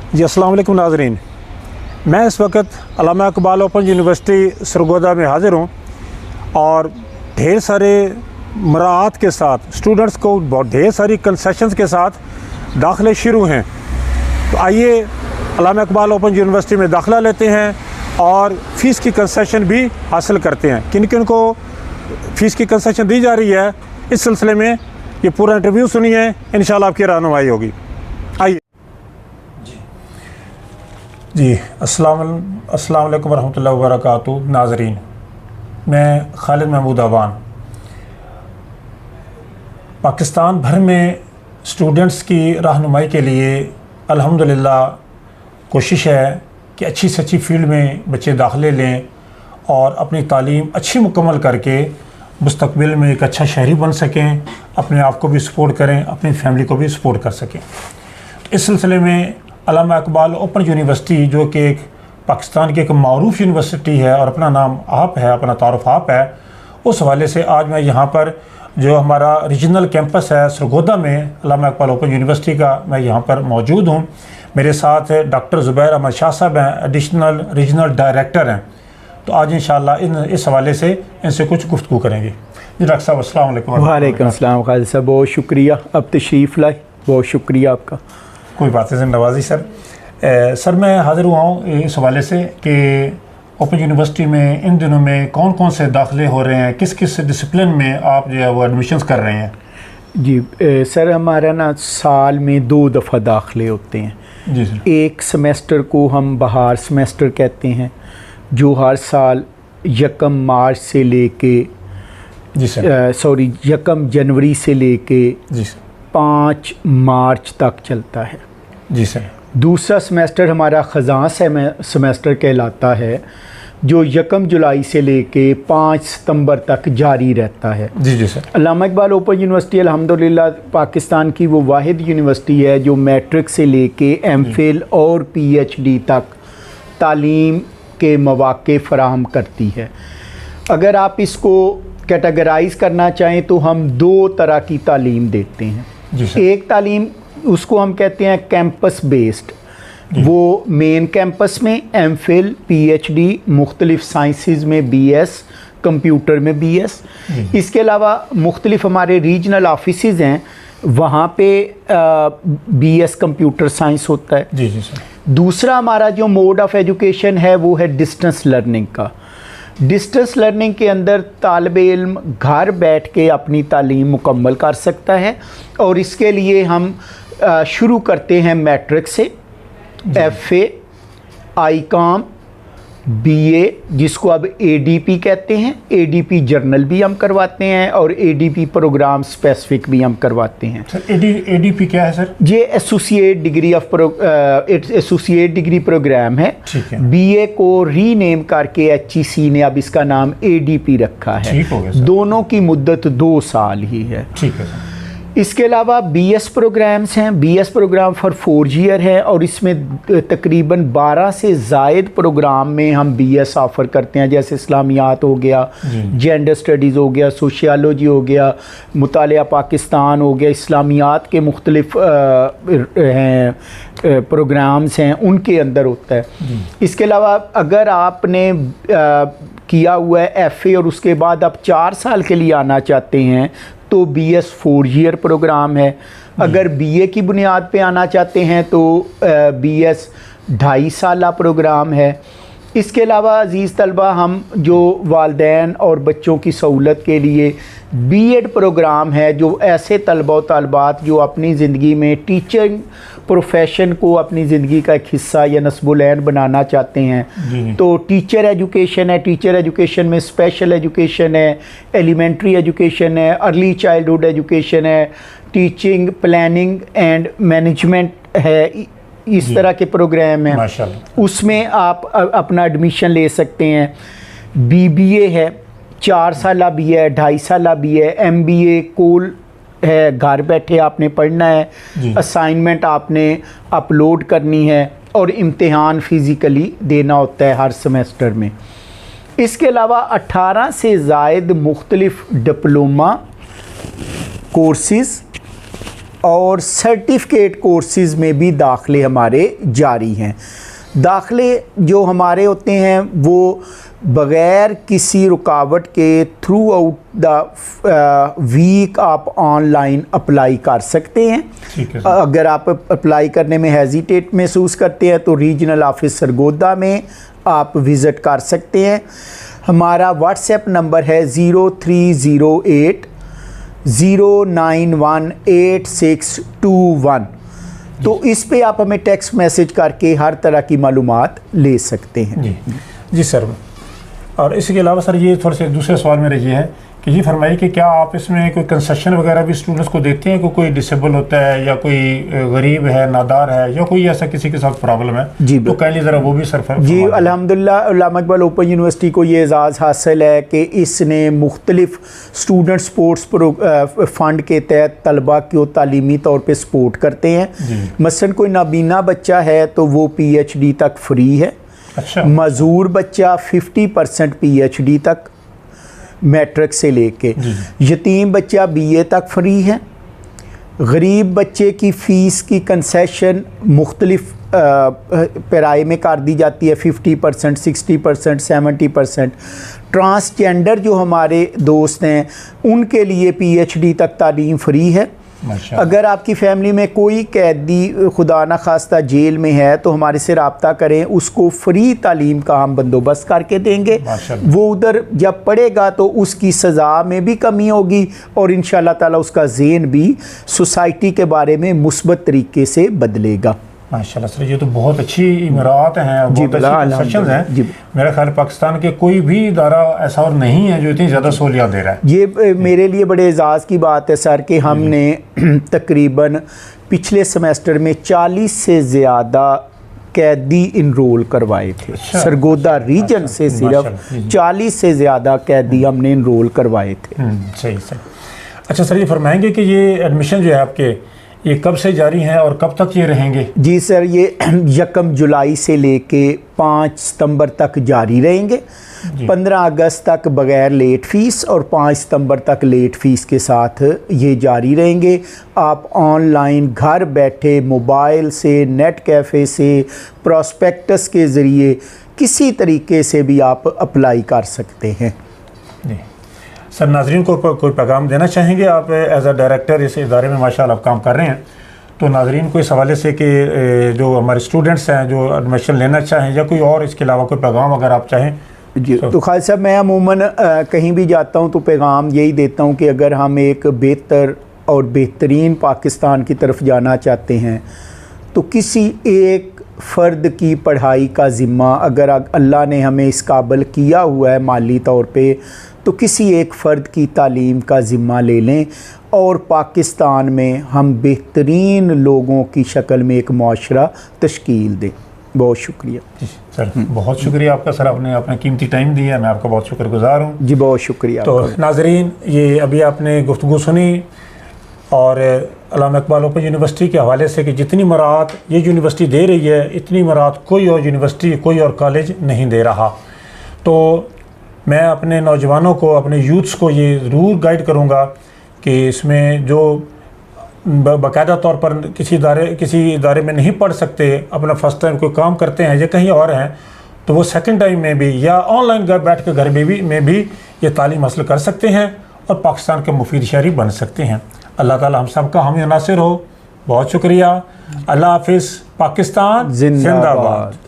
जी अस्सलाम वालेकुम नाज़रीन, मैं इस वक्त अल्लामा इकबाल ओपन यूनिवर्सिटी सरगोदा में हाज़िर हूँ और ढेर सारे मराआत के साथ स्टूडेंट्स को बहुत ढेर सारी कंसेशंस के साथ दाखिले शुरू हैं। तो आइए अल्लामा इकबाल ओपन यूनिवर्सिटी में दाखिला लेते हैं और फ़ीस की कंसेशन भी हासिल करते हैं। किन किन को फ़ीस की कंसेशन दी जा रही है, इस सिलसिले में ये पूरा इंटरव्यू सुनिए, इंशाल्लाह आपकी रहनुमाई होगी। आइए जी अस्सलाम वालेकुम रहमतुल्लाहि व बरकातुहू। नाज़रीन, मैं खालिद महमूद अवान पाकिस्तान भर में स्टूडेंट्स की रहनुमाई के लिए अल्हम्दुलिल्लाह कोशिश है कि अच्छी से अच्छी फ़ील्ड में बच्चे दाखिले लें और अपनी तालीम अच्छी मुकम्मल करके मुस्तक़बिल में एक अच्छा शहरी बन सकें, अपने आप को भी सपोर्ट करें, अपनी फैमिली को भी सपोर्ट कर सकें। इस सिलसिले में अल्लामा इकबाल ओपन यूनिवर्सिटी, जो कि एक पाकिस्तान की एक मारूफ यूनिवर्सिटी है और अपना नाम आप है, अपना तारुफ आप है, उस हवाले से आज मैं यहाँ पर जो हमारा रीजनल कैंपस है सरगोदा में अल्लामा इकबाल ओपन यूनिवर्सिटी का, मैं यहाँ पर मौजूद हूँ। मेरे साथ डॉक्टर ज़ुबैर अहमद शाह साहब हैं, एडिशनल रीजनल डायरेक्टर हैं। तो आज इंशाअल्लाह इस हवाले से इनसे कुछ गुफ्तगू करेंगे। जी डॉक्टर साहब अस्सलाम वालेकुम। वालेकुम अस्सलाम खालिद साहब, बहुत शुक्रिया, अब तशरीफ़ लाए, बहुत शुक्रिया आपका। कोई बात नहीं नवाजी सर। सर मैं हाज़िर हुआ हूँ इस हवाले से कि ओपन यूनिवर्सिटी में इन दिनों में कौन कौन से दाखिले हो रहे हैं, किस किस डिसिप्लिन में आप जो है वो एडमिशन्स कर रहे हैं? जी सर, हमारा ना साल में 2 दफ़ा दाखिले होते हैं। जी सर। एक सेमेस्टर को हम बहार सेमेस्टर कहते हैं, जो हर साल 1 मार्च से लेके जी सर 1 जनवरी से लेके जी सर 5 मार्च तक चलता है। जी सर। दूसरा सेमेस्टर हमारा ख़ज़ां सेमेस्टर कहलाता है, जो 1 जुलाई से लेके 5 सितंबर तक जारी रहता है। जी जी सर। अल्लामा इकबाल ओपन यूनिवर्सिटी अल्हम्दुलिल्लाह पाकिस्तान की वो वाहिद यूनिवर्सिटी है जो मैट्रिक से लेके एमफिल और पीएचडी तक तालीम के मौक़े फ़राहम करती है। अगर आप इसको कैटेगराइज़ करना चाहें तो हम 2 तरह की तालीम देते हैं। जी सर। एक तालीम, उसको हम कहते हैं कैंपस बेस्ड, वो मेन कैंपस में एमफिल पीएचडी मुख्तलिफ साइंसेस में बीएस, कंप्यूटर में बीएस। इसके अलावा मुख्तलिफ हमारे रीजनल ऑफिसेज़ हैं, वहाँ पे बीएस कंप्यूटर साइंस होता है। जी जी सर। दूसरा हमारा जो मोड ऑफ़ एजुकेशन है वो है डिस्टेंस लर्निंग का। डिस्टेंस लर्निंग के अंदर तालिब इल्म घर बैठ के अपनी तालीम मुकम्मल कर सकता है और इसके लिए हम शुरू करते हैं मैट्रिक से, एफए, आईकॉम, बीए, जिसको अब एडीपी कहते हैं, एडीपी जर्नल भी हम करवाते हैं और एडीपी प्रोग्राम स्पेसिफिक भी हम करवाते हैं। सर एडीपी क्या है सर? ये एसोसिएट डिग्री प्रोग्राम है। ठीक है। बीए को रीनेम करके एचईसी ने अब इसका नाम एडीपी रखा है। ठीक हो गया सर। दोनों की मुद्दत 2 साल ही है। ठीक है सर। इसके अलावा बीएस प्रोग्राम्स हैं। बीएस प्रोग्राम फॉर 4 ईयर है और इसमें तकरीबन 12 से ज़ायद प्रोग्राम में हम बीएस ऑफ़र करते हैं, जैसे इस्लामियात हो गया, जेंडर स्टडीज़ हो गया, सोशियोलॉजी हो गया, मुतालिया पाकिस्तान हो गया, इस्लामियात के मुख्तलिफ हैं प्रोग्राम्स हैं, उनके अंदर होता है। इसके अलावा अगर आपने किया हुआ है एफ़ए और उसके बाद आप 4 साल के लिए आना चाहते हैं तो बीएस 4 ईयर प्रोग्राम है। अगर बीए की बुनियाद पे आना चाहते हैं तो बीएस 2.5 साला प्रोग्राम है। इसके अलावा अज़ीज़ तलबा, हम जो वालिदैन और बच्चों की सहूलत के लिए बीएड प्रोग्राम है, जो ऐसे तलबा व तलबात जो अपनी ज़िंदगी में टीचिंग प्रोफेशन को अपनी ज़िंदगी का एक हिस्सा या नस्बुलैन बनाना चाहते हैं, तो टीचर एजुकेशन है। टीचर एजुकेशन में स्पेशल एजुकेशन है, एलिमेंट्री एजुकेशन है, अर्ली चाइल्डहुड एजुकेशन है, टीचिंग प्लानिंग एंड मैनेजमेंट है। इस तरह के प्रोग्राम हैं, माशाअल्लाह। उसमें आप अपना एडमिशन ले सकते हैं। बीबीए है, 4 साला बीए है, 2.5 साला बीए, एमबीए कोल है, घर बैठे आपने पढ़ना है, असाइनमेंट आपने अपलोड करनी है और इम्तिहान फ़िज़िकली देना होता है हर सेमेस्टर में। इसके अलावा 18 से ज़ायद मुख्तलिफ डिप्लोमा कोर्सेज़ और सर्टिफिकेट कोर्सेज़ में भी दाखिले हमारे जारी हैं। दाखिले जो हमारे होते हैं वो बग़ैर किसी रुकावट के थ्रू आउट द वीक आप ऑनलाइन अप्लाई कर सकते हैं। ठीक है। अगर आप अप्लाई करने में हेजिटेट महसूस करते हैं तो रीजनल ऑफिस सरगोदा में आप विज़िट कर सकते हैं। हमारा व्हाट्सएप नंबर है 0308 0918621। तो इस पे आप हमें टेक्स्ट मैसेज करके हर तरह की मालूमात ले सकते हैं। जी सर। और इसके अलावा सर ये थोड़े से दूसरे सवाल मेरा ये है कि ये फरमाइए कि क्या आप इसमें कोई कंसेशन वगैरह भी स्टूडेंट्स को देते हैं कि कोई डिसेबल होता है या कोई गरीब है, नादार है या कोई ऐसा किसी के साथ प्रॉब्लम है? जी तो कह लीजिए ज़रा वो भी सर जी अल्हम्दुलिल्लाह उल्लामा इकबाल ओपन यूनिवर्सिटी को ये एजाज़ हासिल है कि इसने मुख्तलिफ स्टूडेंट स्पोर्ट्स फ़ंड के तहत तलबा को तालीमी तौर पर सपोर्ट करते हैं। मसलन कोई नाबीना बच्चा है तो वो PhD तक फ्री है। अच्छा। मजूर बच्चा 50% PhD तक मैट्रिक से लेके, यतीम बच्चा BA तक फ्री है। गरीब बच्चे की फ़ीस की कंसेशन मुख्तलिफ पैराए में कर दी जाती है, 50%, 60%, 70%। ट्रांसजेंडर जो हमारे दोस्त हैं उनके लिए PhD तक तालीम फ्री है। अगर आपकी फैमिली में कोई कैदी खुदा न खास्ता जेल में है तो हमारे से रब्ता करें, उसको फ्री तालीम का हम बंदोबस्त करके देंगे। वो उधर जब पढ़ेगा तो उसकी सज़ा में भी कमी होगी और इंशाअल्लाह ताला उसका ज़हन भी सोसाइटी के बारे में मुस्बत तरीके से बदलेगा। माशाल्लाह सर, ये तो बहुत अच्छी इमारत हैं, बहुत अच्छी कंसेशंस हैं। मेरा ख्याल पाकिस्तान के कोई भी इदारा ऐसा और नहीं है जो इतनी ज़्यादा सहूलियत दे रहा है। ये मेरे लिए बड़े एजाज़ की बात है सर कि हमने तकरीबन पिछले सेमेस्टर में 40 से ज़्यादा कैदी इनरोल करवाए थे। सरगोदा रीजन से सिर्फ 40 से ज़्यादा कैदी हमने इनरोल करवाए थे। सही सही। अच्छा सर, ये फरमाएंगे कि ये एडमिशन जो है आपके ये कब से जारी हैं और कब तक ये रहेंगे? जी सर, ये 1 जुलाई से लेके 5 सितंबर तक जारी रहेंगे। 15 अगस्त तक बग़ैर लेट फ़ीस और 5 सितंबर तक लेट फ़ीस के साथ ये जारी रहेंगे। आप ऑनलाइन घर बैठे मोबाइल से, नेट कैफ़े से, प्रॉस्पेक्टस के ज़रिए किसी तरीके से भी आप अप्लाई कर सकते हैं। सर, नाज़रीन को कोई पैगाम देना चाहेंगे आप एज अ डायरेक्टर इस इदारे में माशाअल्लाह आप काम कर रहे हैं, तो नाज़रीन को इस हवाले से कि जो हमारे स्टूडेंट्स हैं जो एडमिशन लेना चाहें या कोई और इसके अलावा कोई पैगाम अगर आप चाहें? जी तो खालिद साहब, मैं अमूमन कहीं भी जाता हूं तो पैगाम यही देता हूं कि अगर हम एक बेहतर और बेहतरीन पाकिस्तान की तरफ जाना चाहते हैं तो किसी एक फ़र्द की पढ़ाई का ज़िम्मा अगर अल्लाह ने हमें इस काबिल किया हुआ है माली तौर पे, तो किसी एक फ़र्द की तालीम का ज़िम्मा ले लें और पाकिस्तान में हम बेहतरीन लोगों की शक्ल में एक मुआशरा तश्कील दें। बहुत शुक्रिया। जी सर, बहुत शुक्रिया आपका सर, आपने अपना कीमती टाइम दिया है, मैं आपका बहुत शुक्रगुज़ार हूँ। जी बहुत शुक्रिया। तो नाज़रीन, ये अभी आपने गुफ्तगू सुनी और अल्लामा इकबाल ओपन यूनिवर्सिटी के हवाले से कि जितनी मराहत ये यूनिवर्सिटी दे रही है इतनी मराहत कोई और यूनिवर्सिटी, कोई और कॉलेज नहीं दे रहा। तो मैं अपने नौजवानों को, अपने यूथ्स को ये ज़रूर गाइड करूँगा कि इसमें जो बाकायदा तौर पर किसी इदारे में नहीं पढ़ सकते, अपना फर्स्ट टाइम कोई काम करते हैं या कहीं और हैं, तो वो सेकंड टाइम में भी या ऑनलाइन बैठ के घर में भी ये तालीम हासिल कर सकते हैं और पाकिस्तान के मुफीद शहरी बन सकते हैं। अल्लाह ताला हम सब का हामी नासिर हो। बहुत शुक्रिया। अल्लाह हाफिज़। पाकिस्तान जिंदाबाद।